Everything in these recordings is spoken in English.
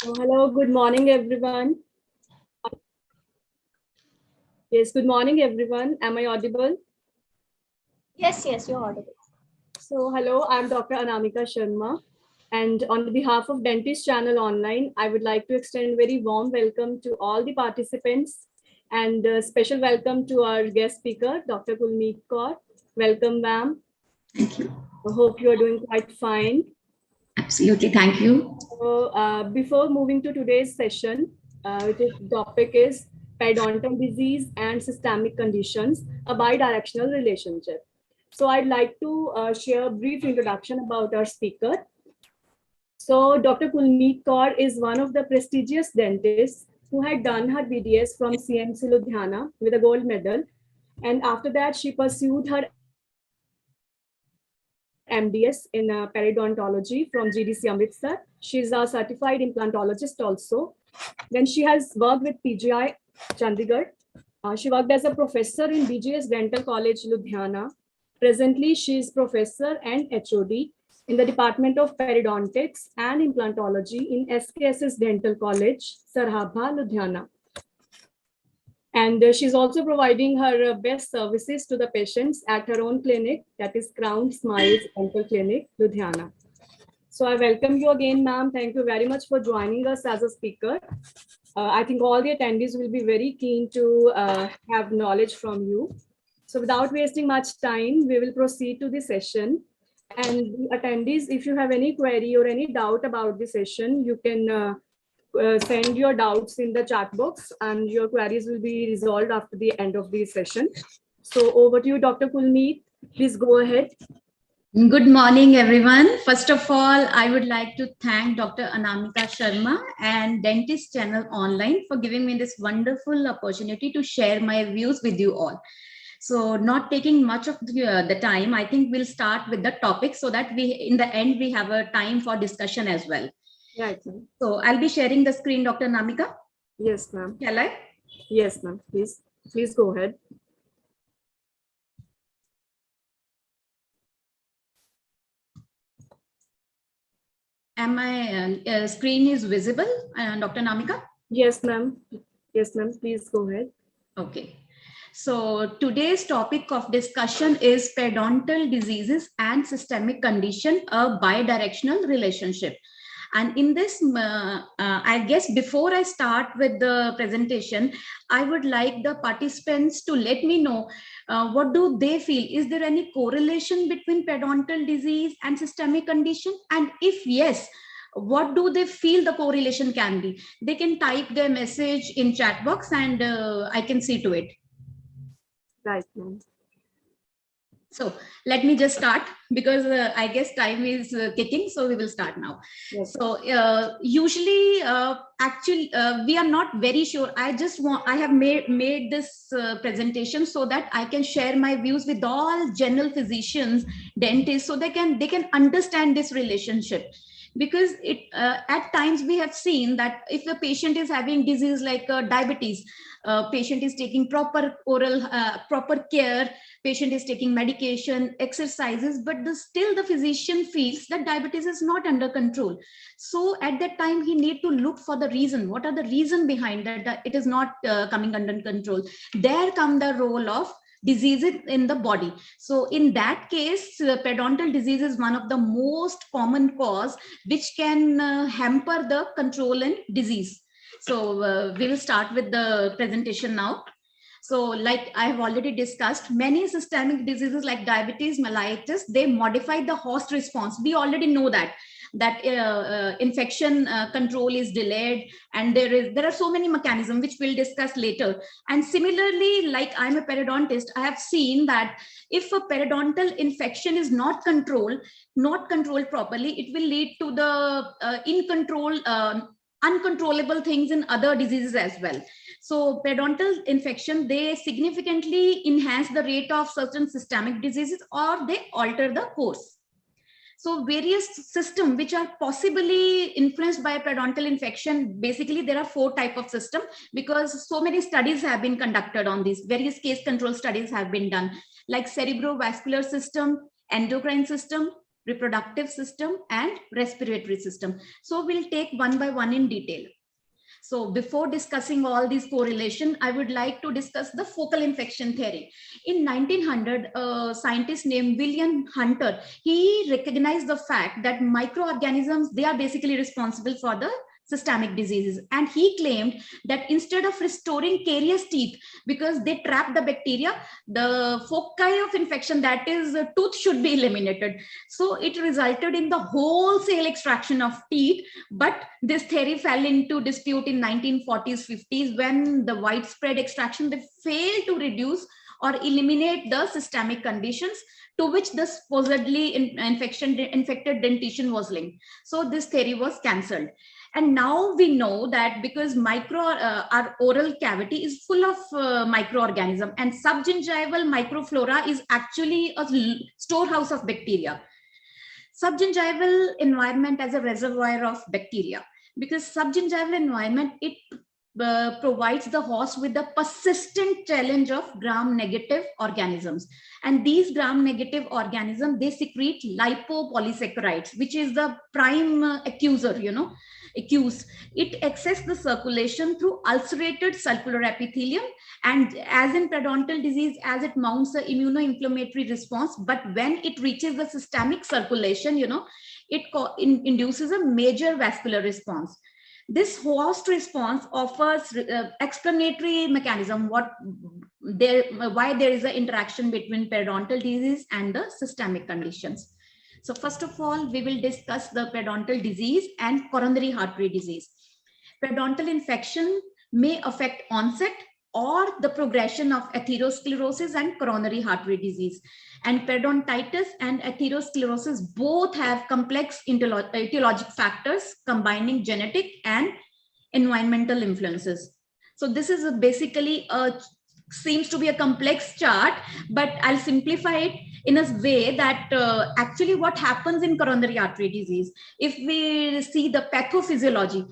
Hello, good morning, everyone. Yes, good morning, everyone. Am I audible? Yes, you're audible. So, hello, I'm Dr. Anamika Sharma. And on behalf of DentistChannel.Online, I would like to extend a very warm welcome to all the participants and a special welcome to our guest speaker, Dr. Kulmeet Kaur. Welcome, ma'am. Thank you. I hope you are doing quite fine. Absolutely. Thank you. So, before moving to today's session, the topic is periodontal disease and systemic conditions, a bidirectional relationship. So I'd like to share a brief introduction about our speaker. So Dr. Kulmeet Kaur is one of the prestigious dentists who had done her BDS from CMC Ludhiana with a gold medal. And after that, she pursued her MDS in periodontology from GDC Amritsar. She's a certified implantologist also. Then she has worked with PGI Chandigarh. She worked as a professor in BGS Dental College, Ludhiana. Presently, she is professor and HOD in the Department of Periodontics and Implantology in SKSS Dental College, Sarhabha, Ludhiana. And she's also providing her best services to the patients at her own clinic, that is Crown Smiles Dental Clinic, Ludhiana. So I welcome you again, ma'am. Thank you very much for joining us as a speaker. I think all the attendees will be very keen to have knowledge from you. So without wasting much time, we will proceed to the session. And the attendees, if you have any query or any doubt about the session, you can send your doubts in the chat box and your queries will be resolved after the end of the session. So over to you, Dr. Kulmeet. Please go ahead. Good morning, everyone. First of all, I would like to thank Dr. Anamika Sharma and Dentist Channel Online for giving me this wonderful opportunity to share my views with you all. So not taking much of the time, I think we'll start with the topic so that in the end, we have a time for discussion as well. Right. So I'll be sharing the screen, Dr. Anamika. Yes, ma'am. Shall I? Yes, ma'am. Please go ahead. Am my screen is visible, Dr. Anamika? Yes, ma'am. Yes, ma'am. Please go ahead. Okay. So today's topic of discussion is periodontal diseases and systemic condition, a bidirectional relationship. And in this, I guess before I start with the presentation, I would like the participants to let me know what do they feel? Is there any correlation between periodontal disease and systemic condition? And if yes, what do they feel the correlation can be? They can type their message in chat box and I can see to it. Right, ma'am. So let me just start because I guess time is ticking. So we will start now. Yes. So usually, actually, we are not very sure. I have made this presentation so that I can share my views with all general physicians, dentists, so they can understand this relationship. Because at times we have seen that if a patient is having disease like diabetes, patient is taking proper proper care, patient is taking medication, exercises, but still the physician feels that diabetes is not under control. So at that time, he need to look for the reason. What are the reason behind that it is not coming under control? There come the role of diseases in the body. So in that case, periodontal disease is one of the most common cause which can hamper the control and disease. So we will start with the presentation now. So like I have already discussed, many systemic diseases like diabetes, mellitus, they modify the host response. We already know that infection control is delayed, and there are so many mechanisms which we'll discuss later. And similarly, like I'm a periodontist, I have seen that if a periodontal infection is not controlled properly, it will lead to the uncontrollable things in other diseases as well. So periodontal infection, they significantly enhance the rate of certain systemic diseases or they alter the course. So various systems which are possibly influenced by a periodontal infection, basically there are 4 types of system because so many studies have been conducted on these. Various case control studies have been done, like cerebrovascular system, endocrine system, reproductive system, and respiratory system. So we'll take one by one in detail. So before discussing all these correlation, I would like to discuss the focal infection theory. In 1900, a scientist named William Hunter, he recognized the fact that microorganisms, they are basically responsible for the systemic diseases. And he claimed that instead of restoring carious teeth, because they trap the bacteria, the foci of infection, that is tooth, should be eliminated. So it resulted in the wholesale extraction of teeth. But this theory fell into dispute in 1940s, 50s, when the widespread extraction, they failed to reduce or eliminate the systemic conditions to which the supposedly infected dentition was linked. So this theory was cancelled. And now we know that because our oral cavity is full of microorganisms, and subgingival microflora is actually a storehouse of bacteria. Subgingival environment as a reservoir of bacteria, because subgingival environment, it provides the host with the persistent challenge of gram-negative organisms. And these gram-negative organisms, they secrete lipopolysaccharides, which is the prime accuse. It accesses the circulation through ulcerated sulcular epithelium, and as in periodontal disease, as it mounts the immunoinflammatory response, but when it reaches the systemic circulation, it induces a major vascular response. This host response offers explanatory mechanism why there is an interaction between periodontal disease and the systemic conditions. So first of all, we will discuss the periodontal disease and coronary artery disease. Periodontal infection may affect onset or the progression of atherosclerosis and coronary artery disease. And periodontitis and atherosclerosis both have complex etiologic factors combining genetic and environmental influences. So this is basically seems to be a complex chart, but I'll simplify it in a way that actually what happens in coronary artery disease, if we see the pathophysiology,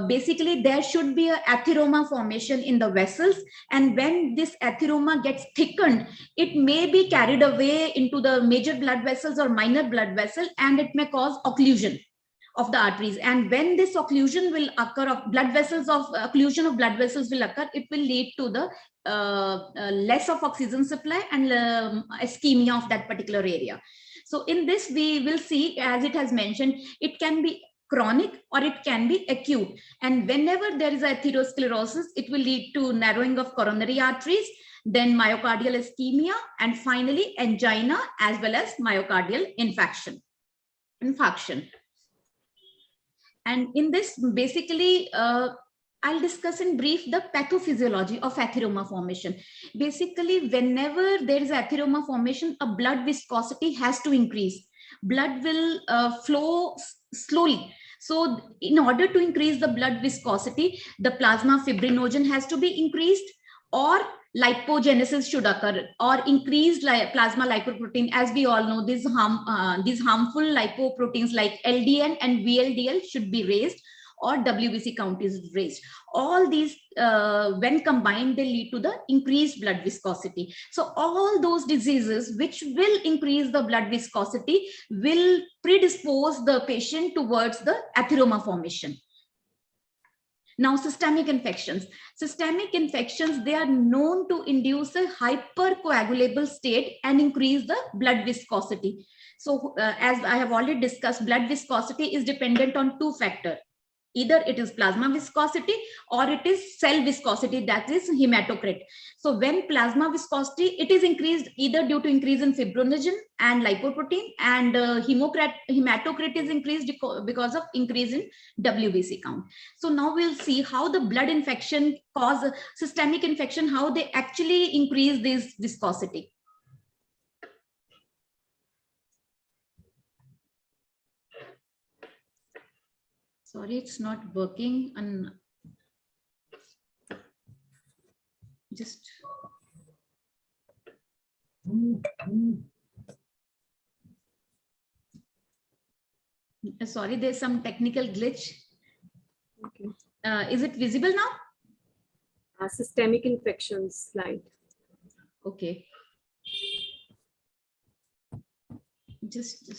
basically there should be an atheroma formation in the vessels, and when this atheroma gets thickened, it may be carried away into the major blood vessels or minor blood vessel, and it may cause occlusion of the arteries. And when this occlusion will occur occlusion of blood vessels will occur, it will lead to the less of oxygen supply and ischemia of that particular area. So in this, we will see, as it has mentioned, it can be chronic or it can be acute. And whenever there is atherosclerosis, it will lead to narrowing of coronary arteries, then myocardial ischemia, and finally angina, as well as myocardial infarction. And in this, basically, I'll discuss in brief the pathophysiology of atheroma formation. Basically, whenever there is atheroma formation, a blood viscosity has to increase. Blood will flow slowly. So in order to increase the blood viscosity, the plasma fibrinogen has to be increased, or lipogenesis should occur, or increased plasma lipoprotein. As we all know, these harmful lipoproteins like LDL and VLDL should be raised, or WBC count is raised. All these, when combined, they lead to the increased blood viscosity. So all those diseases which will increase the blood viscosity will predispose the patient towards the atheroma formation. Now, systemic infections. Systemic infections, they are known to induce a hypercoagulable state and increase the blood viscosity. So as I have already discussed, blood viscosity is dependent on two factors. Either it is plasma viscosity or it is cell viscosity, that is hematocrit. So when plasma viscosity, it is increased either due to increase in fibrinogen and lipoprotein, and hematocrit is increased because of increase in WBC count. So now we'll see how the blood infection cause systemic infection, how they actually increase this viscosity. Sorry, it's not working. And just sorry, there's some technical glitch. Okay. Is it visible now? Systemic infections slide. Okay. Just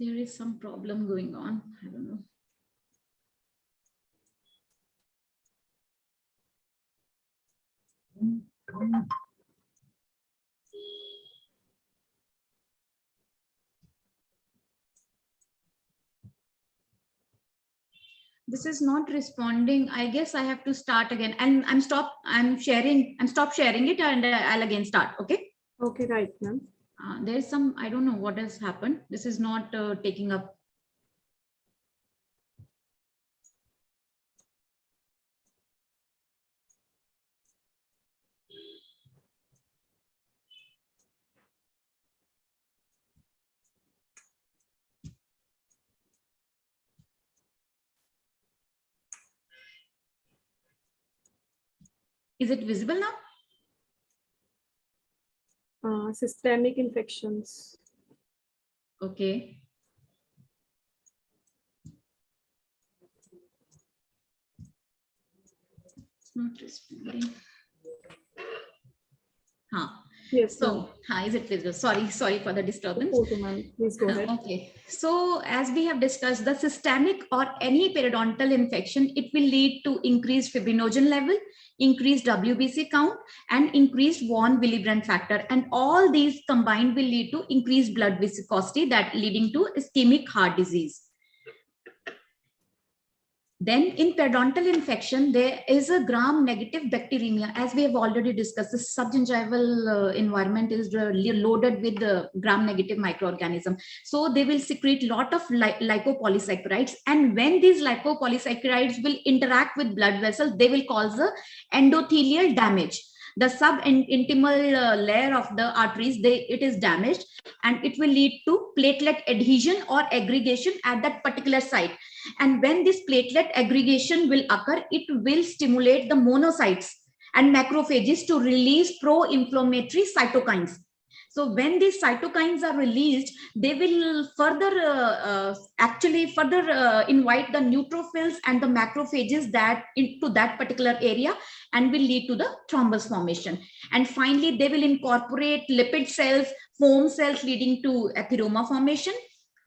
there is some problem going on. I don't know. This is not responding. I guess I have to start again. And I'm stop sharing it, and I'll again start. Okay. Okay, right, ma'am. There's some, I don't know what has happened. This is not taking up. Is it visible now? Systemic infections. Okay. It's not responding. Yes. So, is it visible? Sorry for the disturbance. Okay, ma'am. Please go ahead. Okay. So, as we have discussed, the systemic or any periodontal infection, it will lead to increased fibrinogen level, increased WBC count, and increased von Willebrand factor. And all these combined will lead to increased blood viscosity, that leading to ischemic heart disease. Then in periodontal infection, there is a gram-negative bacteremia. As we have already discussed, the subgingival environment is loaded with the gram-negative microorganism. So they will secrete a lot of lipopolysaccharides. And when these lipopolysaccharides will interact with blood vessels, they will cause the endothelial damage. The subintimal layer of the arteries, it is damaged, and it will lead to platelet adhesion or aggregation at that particular site. And when this platelet aggregation will occur, it will stimulate the monocytes and macrophages to release pro-inflammatory cytokines. So when these cytokines are released, they will further invite the neutrophils and the macrophages into that particular area, and will lead to the thrombus formation. And finally, they will incorporate lipid cells, foam cells, leading to atheroma formation,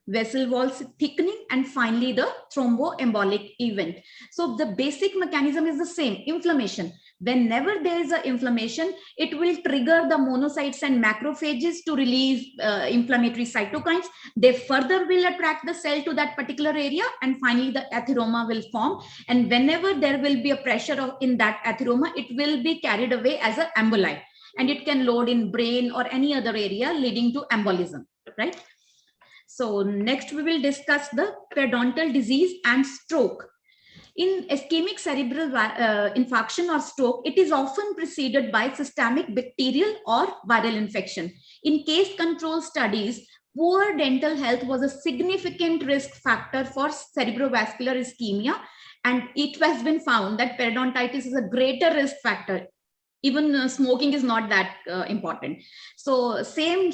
vessel walls thickening, and finally the thromboembolic event. So the basic mechanism is the same: inflammation. Whenever there is an inflammation, it will trigger the monocytes and macrophages to release inflammatory cytokines. They further will attract the cell to that particular area, and finally the atheroma will form. And whenever there will be a pressure in that atheroma, it will be carried away as an emboli, and it can load in brain or any other area, leading to embolism, right? So next we will discuss the periodontal disease and stroke. In ischemic cerebral infarction or stroke, it is often preceded by systemic bacterial or viral infection. In case control studies, poor dental health was a significant risk factor for cerebrovascular ischemia, and it has been found that periodontitis is a greater risk factor. Even smoking is not that important. So same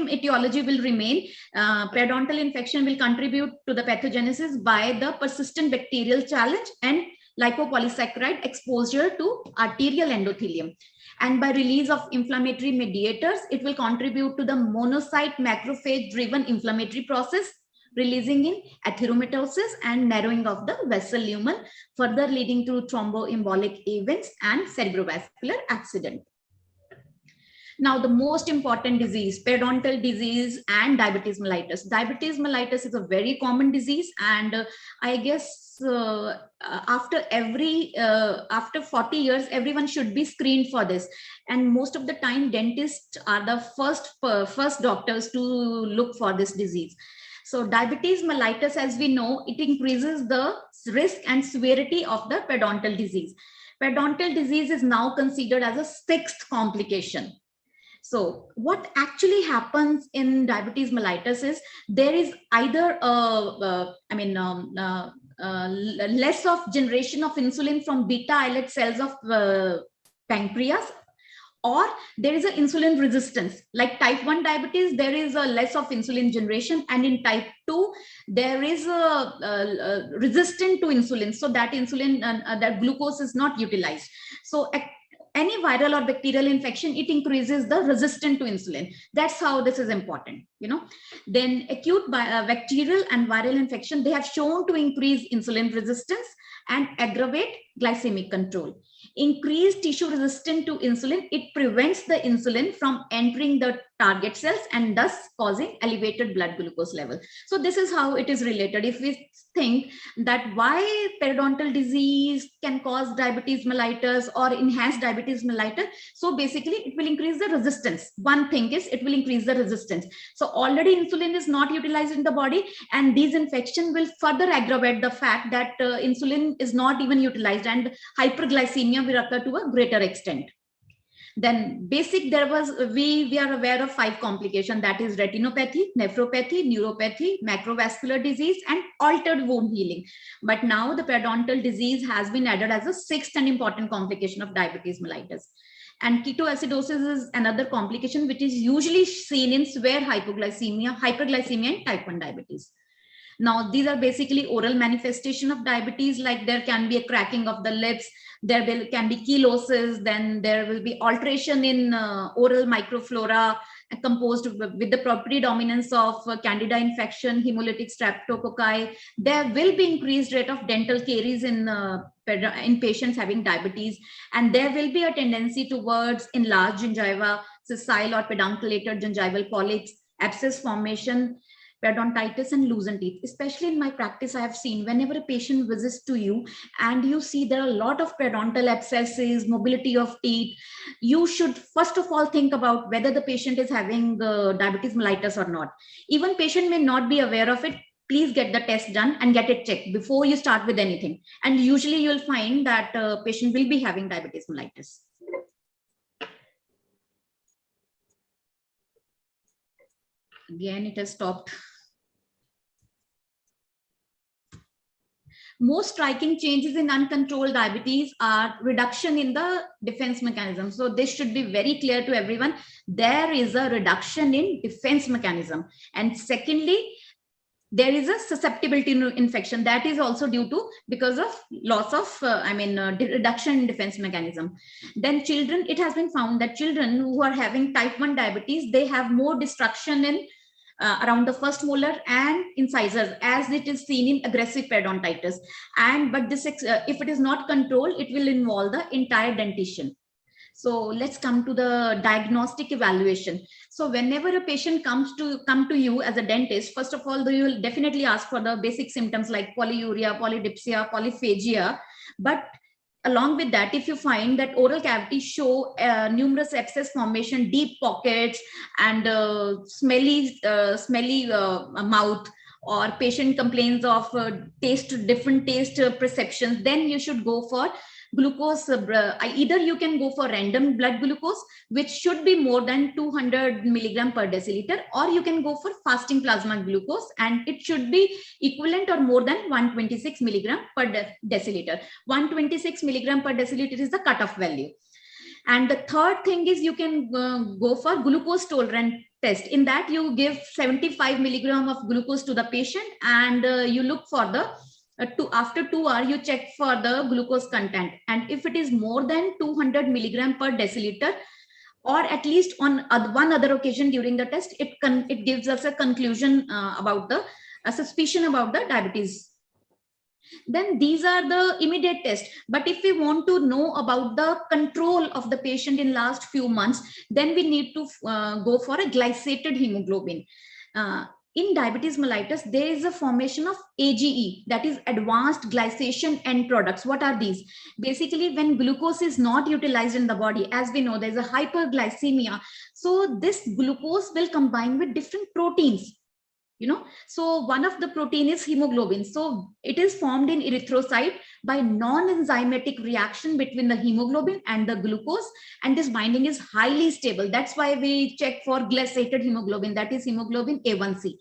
etiology will remain. Periodontal infection will contribute to the pathogenesis by the persistent bacterial challenge and lipopolysaccharide exposure to arterial endothelium. And by release of inflammatory mediators, it will contribute to the monocyte macrophage driven inflammatory process, releasing in atheromatosis and narrowing of the vessel lumen, further leading to thromboembolic events and cerebrovascular accident. Now, the most important disease, periodontal disease and diabetes mellitus. Diabetes mellitus is a very common disease, and I guess after 40 years, everyone should be screened for this. And most of the time, dentists are the first doctors to look for this disease. So diabetes mellitus, as we know, it increases the risk and severity of the periodontal disease. Periodontal disease is now considered as a sixth complication. So what actually happens in diabetes mellitus is there is either less of generation of insulin from beta islet cells of pancreas, or there is an insulin resistance. Like type 1 diabetes, there is a less of insulin generation, and in type 2, there is a resistant to insulin. So that insulin, that glucose is not utilized. So any viral or bacterial infection, it increases the resistance to insulin. That's how this is important, you know. Then acute bacterial and viral infection, they have shown to increase insulin resistance and aggravate glycemic control. Increased tissue resistance to insulin, it prevents the insulin from entering the target cells and thus causing elevated blood glucose level. So this is how it is related. If we think that why periodontal disease can cause diabetes mellitus or enhance diabetes mellitus, so basically it will increase the resistance. One thing is it will increase the resistance. So already insulin is not utilized in the body, and these infections will further aggravate the fact that insulin is not even utilized, and hyperglycemia will occur to a greater extent. Then basic, we are aware of 5 complications, that is retinopathy, nephropathy, neuropathy, macrovascular disease, and altered wound healing. But now the periodontal disease has been added as a 6th and important complication of diabetes mellitus. And ketoacidosis is another complication which is usually seen in severe hyperglycemia and type 1 diabetes. Now, these are basically oral manifestation of diabetes, like there can be a cracking of the lips, there can be chelosis, then there will be alteration in oral microflora composed with the predominance of candida infection, hemolytic streptococci. There will be increased rate of dental caries in patients having diabetes, and there will be a tendency towards enlarged gingiva, sessile or pedunculated gingival polyps, abscess formation, periodontitis, and loosened teeth. Especially in my practice, I have seen whenever a patient visits to you and you see there are a lot of periodontal abscesses, mobility of teeth, you should first of all think about whether the patient is having diabetes mellitus or not. Even patient may not be aware of it. Please get the test done and get it checked before you start with anything. And usually you'll find that patient will be having diabetes mellitus. Again, it has stopped. Most striking changes in uncontrolled diabetes are reduction in the defense mechanism. So this should be very clear to everyone. There is a reduction in defense mechanism. And secondly, there is a susceptibility to infection that is also due to because of loss of reduction in defense mechanism. Then children, it has been found that children who are having type 1 diabetes, they have more destruction in around the first molar and incisors, as it is seen in aggressive periodontitis. But this if it is not controlled, it will involve the entire dentition. So let's come to the diagnostic evaluation. So whenever a patient come to you as a dentist, first of all, you will definitely ask for the basic symptoms like polyuria, polydipsia, polyphagia. But along with that, if you find that oral cavities show numerous abscess formation, deep pockets, and smelly mouth, or patient complains of different taste perceptions, then you should go for glucose. Either you can go for random blood glucose, which should be more than 200 milligram per deciliter, or you can go for fasting plasma glucose, and it should be equivalent or more than 126 milligram per deciliter. 126 milligram per deciliter is the cutoff value. And the third thing is you can go for glucose tolerant test. In that, you give 75 milligram of glucose to the patient, and you look for the after 2 hours, you check for the glucose content. And if it is more than 200 milligram per deciliter, or at least on one other occasion during the test, it gives us a conclusion about a suspicion about the diabetes. Then these are the immediate tests. But if we want to know about the control of the patient in last few months, then we need to go for a glycated hemoglobin. In diabetes mellitus, there is a formation of AGE, that is advanced glycation end products. What are these? Basically, when glucose is not utilized in the body, as we know, there's a hyperglycemia. So this glucose will combine with different proteins. So one of the protein is hemoglobin. So it is formed in erythrocyte by non-enzymatic reaction between the hemoglobin and the glucose, and this binding is highly stable. That's why we check for glycated hemoglobin, that is hemoglobin A1C.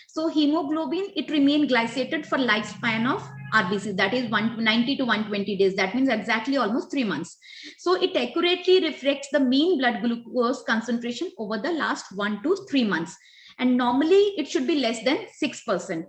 So hemoglobin, it remains glycated for lifespan of RBC, that is 90 to 120 days. That means exactly almost 3 months. So it accurately reflects the mean blood glucose concentration over the last 1 to 3 months. And normally it should be less than 6%.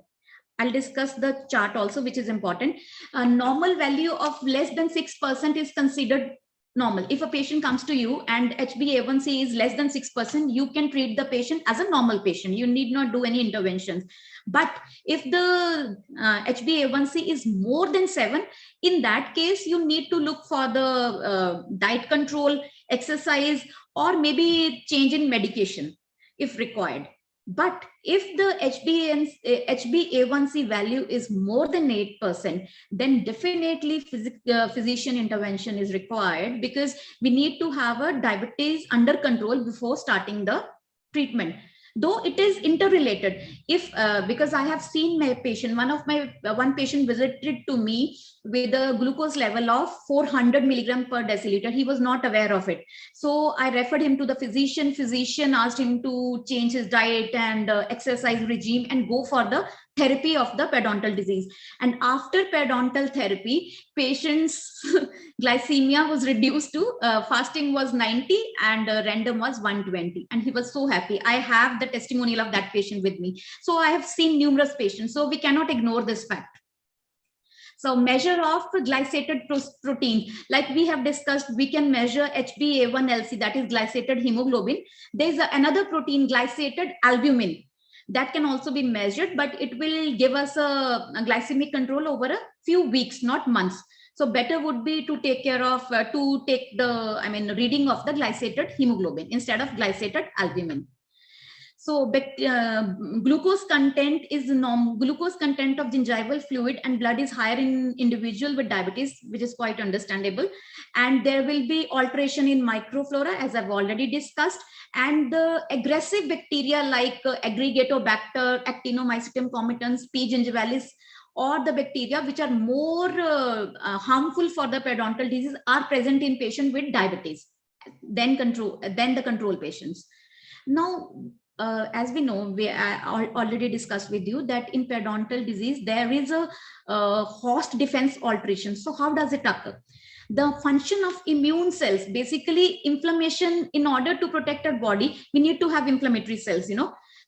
I'll discuss the chart also, which is important. A normal value of less than 6% is considered normal. If a patient comes to you and HbA1c is less than 6%, you can treat the patient as a normal patient. You need not do any interventions. But if the HbA1c is more than 7, in that case, you need to look for the diet control, exercise, or maybe change in medication if required. But if the HbA1c value is more than 8%, then definitely physician intervention is required, because we need to have a diabetes under control before starting the treatment. Though it is interrelated. If because I have seen my patient, one patient visited to me with a glucose level of 400 milligram per deciliter. He was not aware of it. So I referred him to the physician. Physician asked him to change his diet and exercise regime and go for the therapy of the periodontal disease. And after periodontal therapy, patient's glycemia was reduced to fasting was 90 and random was 120. And he was so happy. I have the testimonial of that patient with me. So I have seen numerous patients. So we cannot ignore this fact. So measure of glycated protein, like we have discussed, we can measure HbA1c, that is glycated hemoglobin. There is another protein, glycated albumin, that can also be measured, but it will give us a glycemic control over a few weeks, not months. So better would be to take care of, reading of the glycated hemoglobin instead of glycated albumin. So glucose content is glucose content of gingival fluid and blood is higher in individual with diabetes, which is quite understandable. And there will be alteration in microflora, as I've already discussed. And the aggressive bacteria like Aggregatobacter, Actinomycetum comitans, P. gingivalis, or the bacteria which are more harmful for the periodontal disease are present in patients with diabetes than the control patients. Now, as we know, we already discussed with you that in periodontal disease, there is a host defense alteration. So how does it occur? The function of immune cells, basically inflammation. In order to protect our body, we need to have inflammatory cells,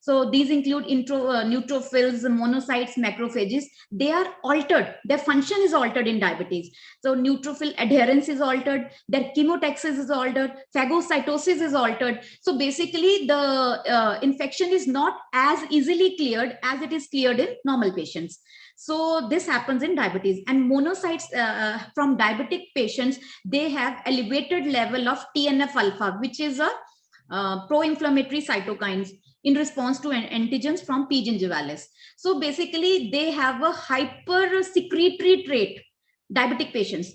So these include neutrophils, monocytes, macrophages. They are altered. Their function is altered in diabetes. So neutrophil adherence is altered. Their chemotaxis is altered. Phagocytosis is altered. So basically, the infection is not as easily cleared as it is cleared in normal patients. So this happens in diabetes. And monocytes from diabetic patients, they have elevated level of TNF-alpha, which is a pro-inflammatory cytokines in response to antigens from P. gingivalis. So basically, they have a hyper-secretory trait, diabetic patients.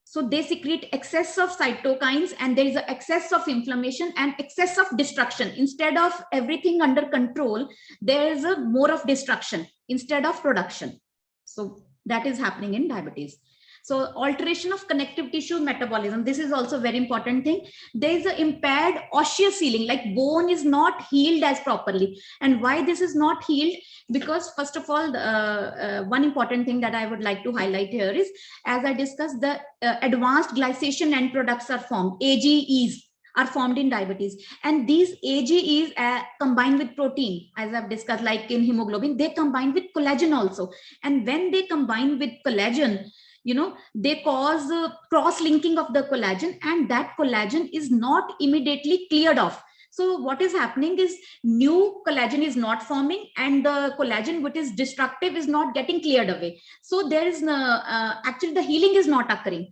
So they secrete excess of cytokines, and there is an excess of inflammation and excess of destruction. Instead of everything under control, there is a more of destruction instead of production. So that is happening in diabetes. So alteration of connective tissue metabolism, this is also a very important thing. There is an impaired osseous healing, like bone is not healed as properly. And why this is not healed? Because first of all, one important thing that I would like to highlight here is, as I discussed, the advanced glycation end products are formed, AGEs are formed in diabetes. And these AGEs combine with protein, as I've discussed, like in hemoglobin, they combine with collagen also. And when they combine with collagen, they cause cross-linking of the collagen, and that collagen is not immediately cleared off. So what is happening is new collagen is not forming, and the collagen which is destructive is not getting cleared away. So there is actually the healing is not occurring.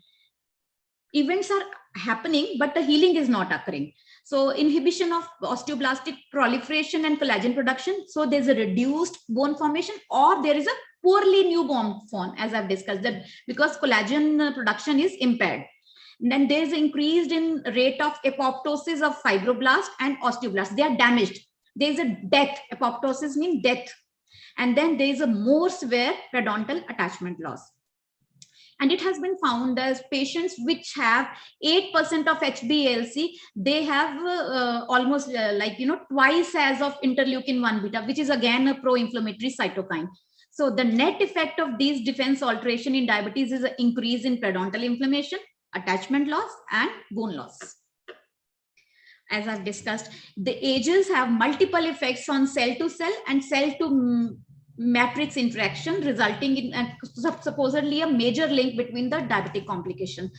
Events are happening, but the healing is not occurring. So inhibition of osteoblastic proliferation and collagen production. So there's a reduced bone formation, or there is a poorly new bone form, as I've discussed, that because collagen production is impaired. And then there's increased in rate of apoptosis of fibroblast and osteoblast. They are damaged. There's a death. Apoptosis means death. And then there's a more severe periodontal attachment loss. And it has been found as patients which have 8% of HbA1c, they have almost twice as of interleukin-1 beta, which is again a pro-inflammatory cytokine. So the net effect of these defense alteration in diabetes is an increase in periodontal inflammation, attachment loss, and bone loss. As I've discussed, the ages have multiple effects on cell to cell and cell to matrix interaction, resulting in supposedly a major link between the diabetic complication.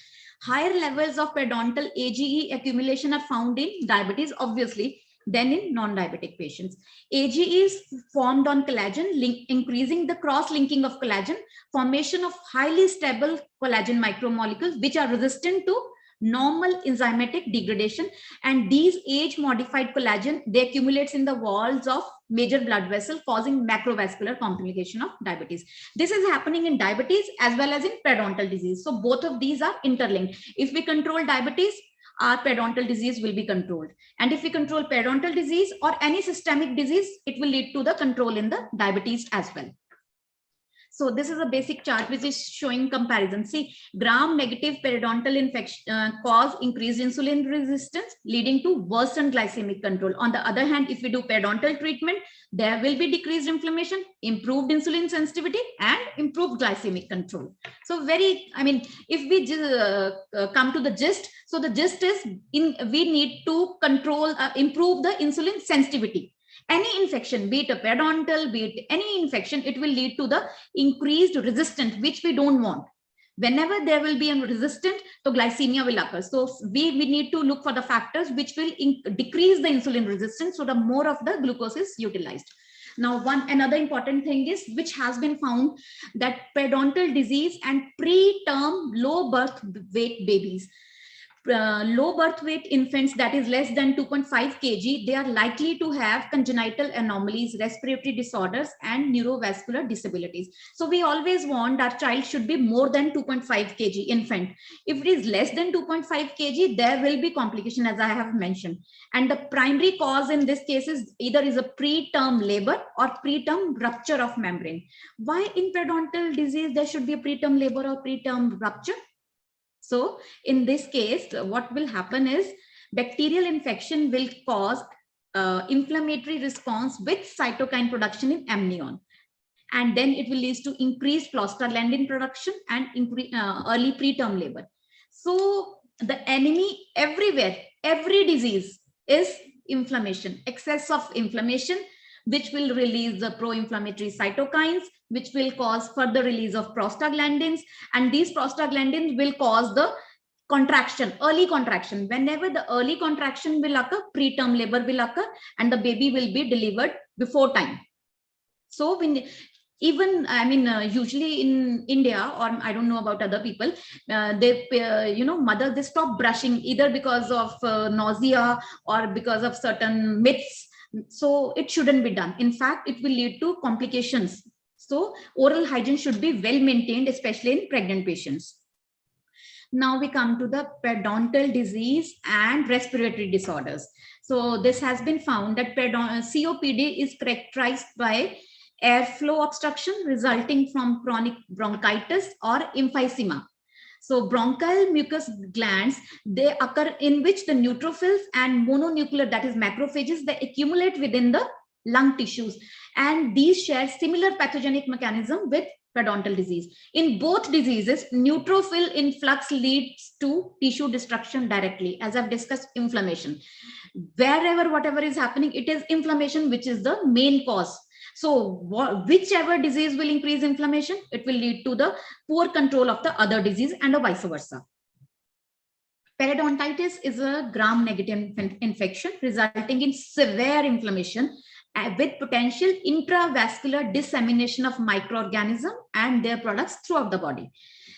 Higher levels of periodontal AGE accumulation are found in diabetes, obviously, than in non-diabetic patients. AGE is formed on collagen, increasing the cross-linking of collagen, formation of highly stable collagen micromolecules, which are resistant to normal enzymatic degradation. And these age-modified collagen, they accumulates in the walls of major blood vessel, causing macrovascular complication of diabetes. This is happening in diabetes as well as in periodontal disease. So both of these are interlinked. If we control diabetes, our periodontal disease will be controlled. And if we control periodontal disease or any systemic disease, it will lead to the control in the diabetes as well. So this is a basic chart which is showing comparison. See, gram-negative periodontal infection cause increased insulin resistance, leading to worsened glycemic control. On the other hand, if we do periodontal treatment, there will be decreased inflammation, improved insulin sensitivity, and improved glycemic control. So if we come to the gist, so the gist is we need to control, improve the insulin sensitivity. Any infection, be it a periodontal, be it any infection, it will lead to the increased resistance, which we don't want. Whenever there will be a resistance, so glycemia will occur. So we need to look for the factors which will decrease the insulin resistance, so the more of the glucose is utilized. Now, another important thing is, which has been found, that periodontal disease and preterm low birth weight babies, low birth weight infants, that is less than 2.5 kg, they are likely to have congenital anomalies, respiratory disorders, and neurovascular disabilities. So we always want our child should be more than 2.5 kg infant. If it is less than 2.5 kg, there will be complication, as I have mentioned. And the primary cause in this case is either is a preterm labor or preterm rupture of membrane. Why in periodontal disease there should be a preterm labor or preterm rupture? So in this case, what will happen is bacterial infection will cause inflammatory response with cytokine production in amnion. And then it will lead to increased prostaglandin production and early preterm labor. So the enemy everywhere, every disease is inflammation, excess of inflammation, which will release the pro-inflammatory cytokines, which will cause further release of prostaglandins, and these prostaglandins will cause the contraction, early contraction. Whenever the early contraction will occur, preterm labor will occur, and the baby will be delivered before time. So usually in India, or I don't know about other people, mothers, they stop brushing either because of nausea or because of certain myths. So it shouldn't be done. In fact, it will lead to complications. So oral hygiene should be well maintained, especially in pregnant patients. Now we come to the periodontal disease and respiratory disorders. So this has been found that COPD is characterized by airflow obstruction resulting from chronic bronchitis or emphysema. So bronchial mucus glands, they occur in which the neutrophils and mononuclear, that is macrophages, they accumulate within the lung tissues, and these share similar pathogenic mechanism with periodontal disease. In both diseases, neutrophil influx leads to tissue destruction directly. As I've discussed, inflammation. Wherever, whatever is happening, it is inflammation which is the main cause. So whichever disease will increase inflammation, it will lead to the poor control of the other disease, and vice versa. Periodontitis is a gram-negative infection resulting in severe inflammation with potential intravascular dissemination of microorganisms and their products throughout the body.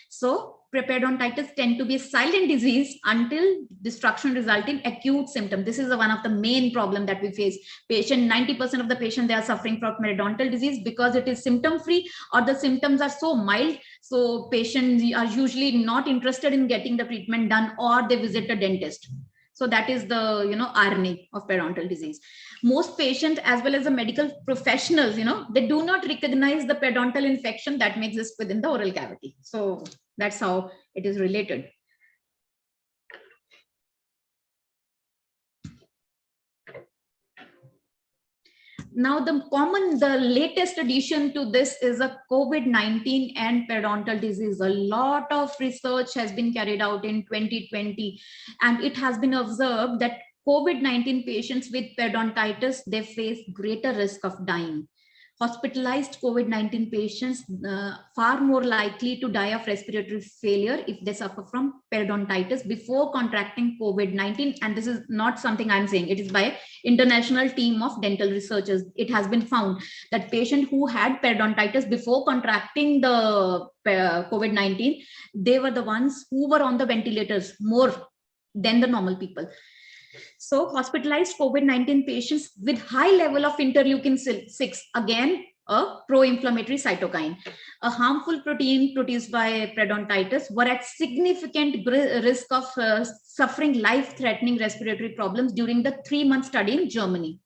So periodontitis tend to be a silent disease until destruction result in acute symptom. This is one of the main problem that we face. 90% of the patient, they are suffering from periodontal disease because it is symptom free, or the symptoms are so mild. So patients are usually not interested in getting the treatment done, or they visit a dentist. So that is the irony of periodontal disease. Most patients as well as the medical professionals, they do not recognize the periodontal infection that may exist within the oral cavity. So that's how it is related. Now the latest addition to this is a COVID-19 and periodontal disease. A lot of research has been carried out in 2020, and it has been observed that COVID-19 patients with periodontitis, they face greater risk of dying. Hospitalized COVID-19 patients far more likely to die of respiratory failure if they suffer from periodontitis before contracting COVID-19. And this is not something I'm saying, it is by international team of dental researchers. It has been found that patients who had periodontitis before contracting the COVID-19, they were the ones who were on the ventilators more than the normal people. So hospitalized COVID-19 patients with high level of interleukin-6, again, a pro-inflammatory cytokine, a harmful protein produced by periodontitis, were at significant risk of suffering life-threatening respiratory problems during the 3-month study in Germany.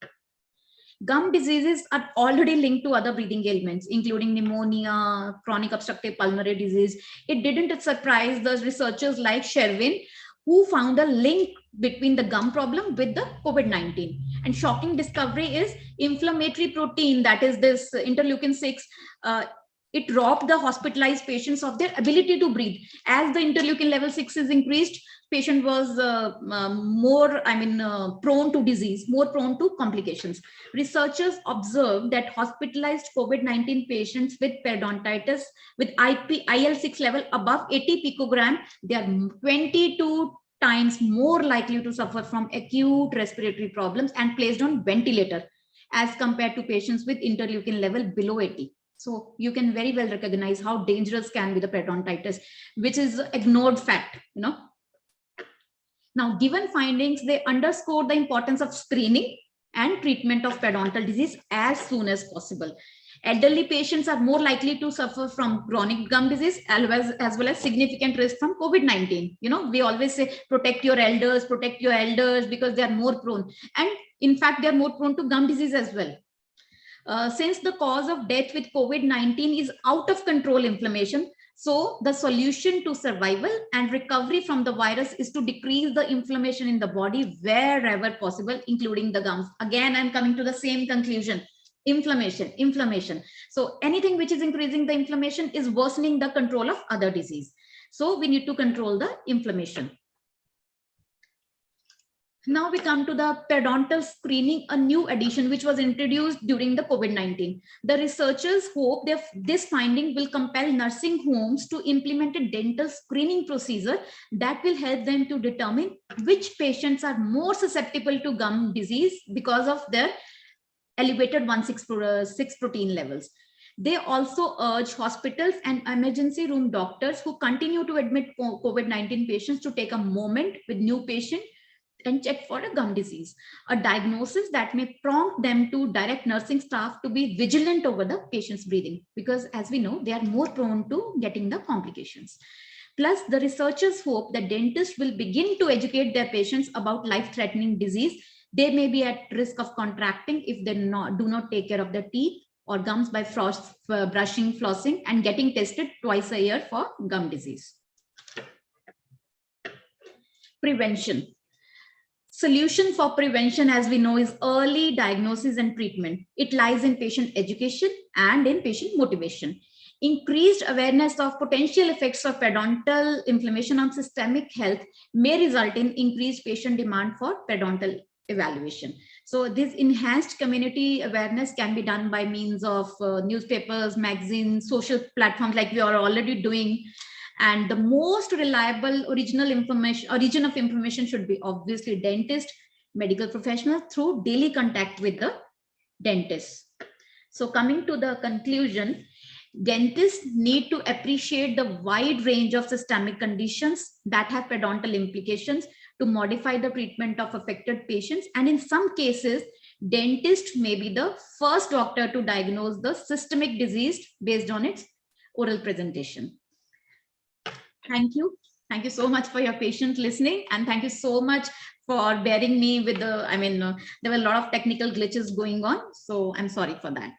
Gum diseases are already linked to other breathing ailments, including pneumonia, chronic obstructive pulmonary disease. It didn't surprise the researchers like Sherwin, who found a link between the gum problem with the COVID-19. And shocking discovery is inflammatory protein, that is this interleukin-6, it robbed the hospitalized patients of their ability to breathe. As the interleukin level 6 is increased, patient was more, prone to disease, more prone to complications. Researchers observed that hospitalized COVID-19 patients with periodontitis with IL-6 level above 80 picogram, they are 22 times more likely to suffer from acute respiratory problems and placed on ventilator as compared to patients with interleukin level below 80. So you can very well recognize how dangerous can be the periodontitis, which is an ignored fact, Now, given findings, they underscore the importance of screening and treatment of periodontal disease as soon as possible. Elderly patients are more likely to suffer from chronic gum disease as well as significant risk from COVID-19. We always say protect your elders because they are more prone. And in fact, they are more prone to gum disease as well. Since the cause of death with COVID-19 is out of control inflammation, so the solution to survival and recovery from the virus is to decrease the inflammation in the body wherever possible, including the gums. Again, I'm coming to the same conclusion. Inflammation. So anything which is increasing the inflammation is worsening the control of other disease. So we need to control the inflammation. Now we come to the periodontal screening, a new addition which was introduced during the COVID-19. The researchers hope that this finding will compel nursing homes to implement a dental screening procedure that will help them to determine which patients are more susceptible to gum disease because of their elevated 1,6 protein levels. They also urge hospitals and emergency room doctors who continue to admit COVID-19 patients to take a moment with new patients and check for a gum disease, a diagnosis that may prompt them to direct nursing staff to be vigilant over the patient's breathing, because as we know, they are more prone to getting the complications. Plus, the researchers hope that dentists will begin to educate their patients about life-threatening disease they may be at risk of contracting if they do not take care of their teeth or gums by brushing, flossing, and getting tested twice a year for gum disease. Prevention. Solution for prevention, as we know, is early diagnosis and treatment. It lies in patient education and in patient motivation. Increased awareness of potential effects of periodontal inflammation on systemic health may result in increased patient demand for periodontal evaluation. So this enhanced community awareness can be done by means of newspapers, magazines, social platforms like we are already doing. And the most reliable origin of information should be obviously dentist, medical professional through daily contact with the dentist. So coming to the conclusion, dentists need to appreciate the wide range of systemic conditions that have periodontal implications to modify the treatment of affected patients. And in some cases, dentist may be the first doctor to diagnose the systemic disease based on its oral presentation. Thank you. Thank you so much for your patient listening. And thank you so much for bearing me with the, there were a lot of technical glitches going on. So I'm sorry for that.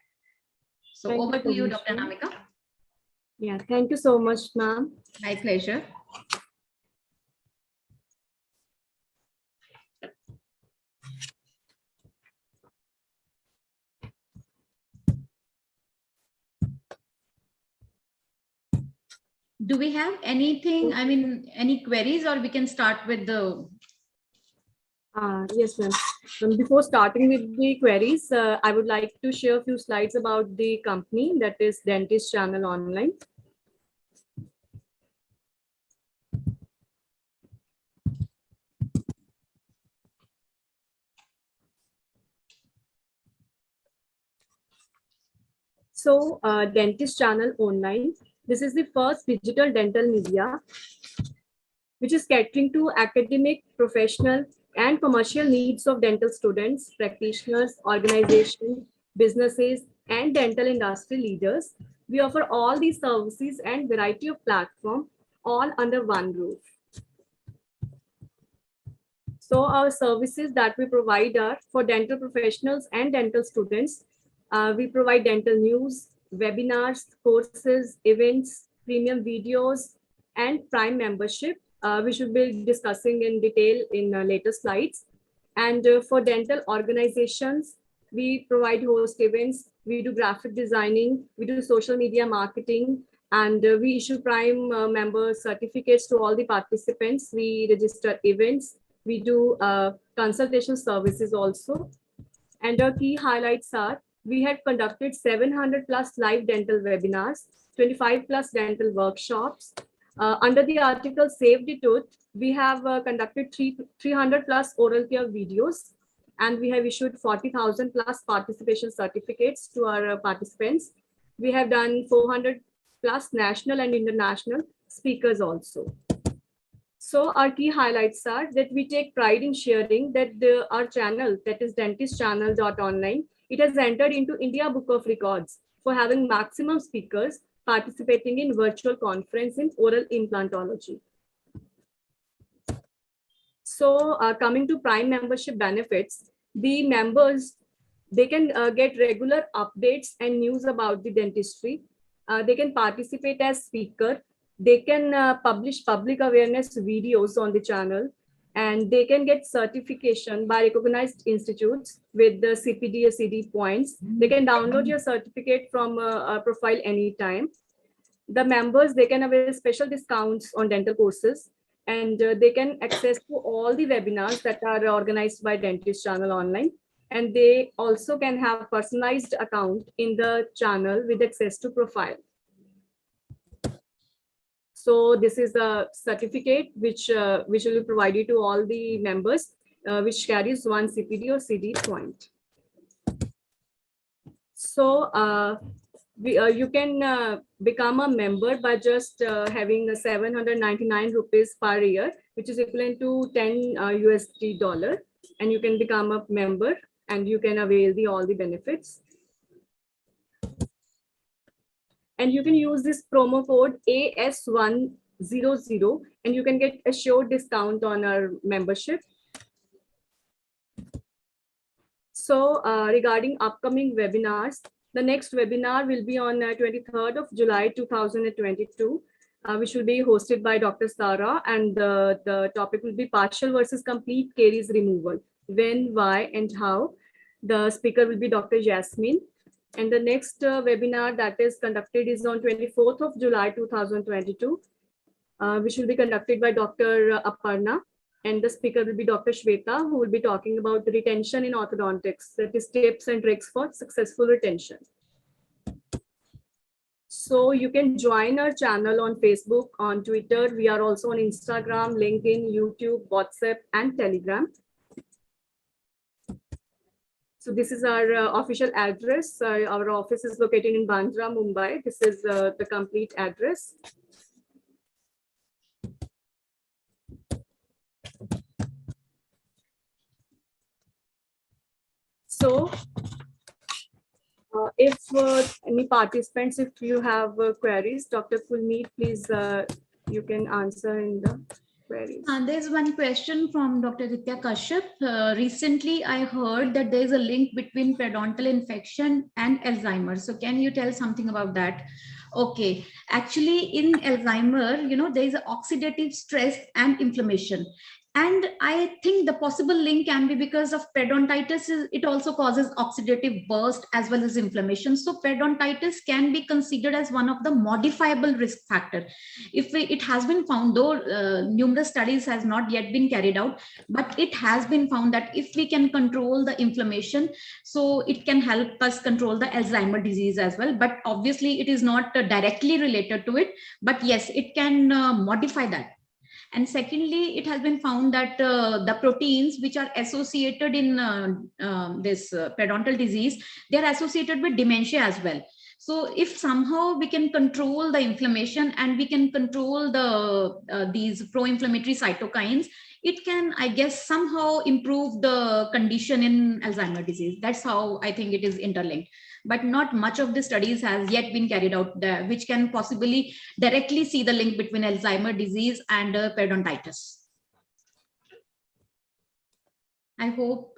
So over to you, Dr. Anamika. Yeah, thank you so much, ma'am. My pleasure. Do we have anything, any queries, or we can start with the... Yes, ma'am. Before starting with the queries, I would like to share a few slides about the company, that is DentistChannel.Online. So, DentistChannel.Online, this is the first digital dental media which is catering to academic, professional, and commercial needs of dental students, practitioners, organizations, businesses, and dental industry leaders. We offer all these services and variety of platforms all under one roof. So our services that we provide are for dental professionals and dental students. We provide dental news, webinars, courses, events, premium videos, and Prime membership, which we'll be discussing in detail in later slides. And for dental organizations, we provide host events, we do graphic designing, we do social media marketing, and we issue Prime member certificates to all the participants. We register events, we do consultation services also. And our key highlights are, we had conducted 700 plus live dental webinars, 25 plus dental workshops. Under the article Save the Tooth, we have conducted 300 plus oral care videos, and we have issued 40,000 plus participation certificates to our participants. We have done 400 plus national and international speakers also. So our key highlights are that we take pride in sharing that our channel, that is DentistChannel.Online, it has entered into India Book of Records for having maximum speakers participating in virtual conference in oral implantology. So coming to Prime membership benefits, the members, they can get regular updates and news about the dentistry. They can participate as speaker. They can publish public awareness videos on the channel, and they can get certification by recognized institutes with the CPD or CD points. They can download your certificate from a profile anytime. The members, they can avail special discounts on dental courses, and they can access to all the webinars that are organized by DentistChannel.Online. And they also can have personalized account in the channel with access to profile. So this is a certificate which will be provided to all the members, which carries 1 CPD or CD point. So you can become a member by just having 799 rupees per year, which is equivalent to 10 USD dollar, and you can become a member and you can avail all the benefits. And you can use this promo code AS100 and you can get a assured discount on our membership. So regarding upcoming webinars, the next webinar will be on 23rd of July 2022, which will be hosted by Dr. Sara, and the topic will be partial versus complete caries removal. When, why, and how. The speaker will be Dr. Jasmine. And the next webinar that is conducted is on 24th of July 2022, which will be conducted by Dr. Aparna. And the speaker will be Dr. Shweta, who will be talking about retention in orthodontics, that is tips and tricks for successful retention. So you can join our channel on Facebook, on Twitter. We are also on Instagram, LinkedIn, YouTube, WhatsApp, and Telegram. So this is our official address. Our office is located in Bandra, Mumbai. This is the complete address. So if any participants, if you have queries, Dr. Kulmeet, please, you can answer in the queries. There's one question from Dr. Ditya Kashyap. Recently, I heard that there's a link between periodontal infection and Alzheimer's. So can you tell something about that? Okay, actually in Alzheimer, there is oxidative stress and inflammation. And I think the possible link can be because of periodontitis. It also causes oxidative burst as well as inflammation. So periodontitis can be considered as one of the modifiable risk factor. It has been found, though numerous studies has not yet been carried out, but it has been found that if we can control the inflammation, so it can help us control the Alzheimer's disease as well. But obviously it is not directly related to it, but yes, it can modify that. And secondly, it has been found that the proteins which are associated in this periodontal disease, they are associated with dementia as well. So if somehow we can control the inflammation and we can control the these pro-inflammatory cytokines, it can, I guess, somehow improve the condition in Alzheimer's disease. That's how I think it is interlinked. But not much of the studies has yet been carried out there, which can possibly directly see the link between Alzheimer's disease and periodontitis. I hope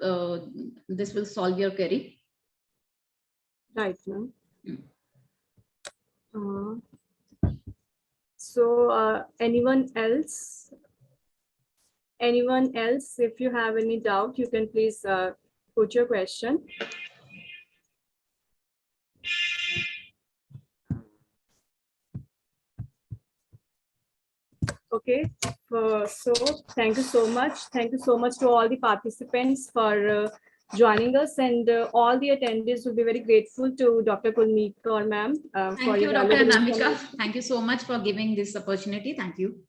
this will solve your query. Right, ma'am. Mm. So anyone else? Anyone else? If you have any doubt, you can please put your question. Okay, so thank you so much. Thank you so much to all the participants for joining us, and all the attendees will be very grateful to Dr. Kulnikar ma'am. Thank you, Dr. Anamika. Thank you so much for giving this opportunity. Thank you.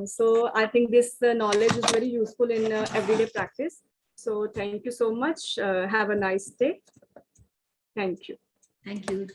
So I think this knowledge is very useful in everyday practice. So thank you so much. Have a nice day. Thank you. Thank you.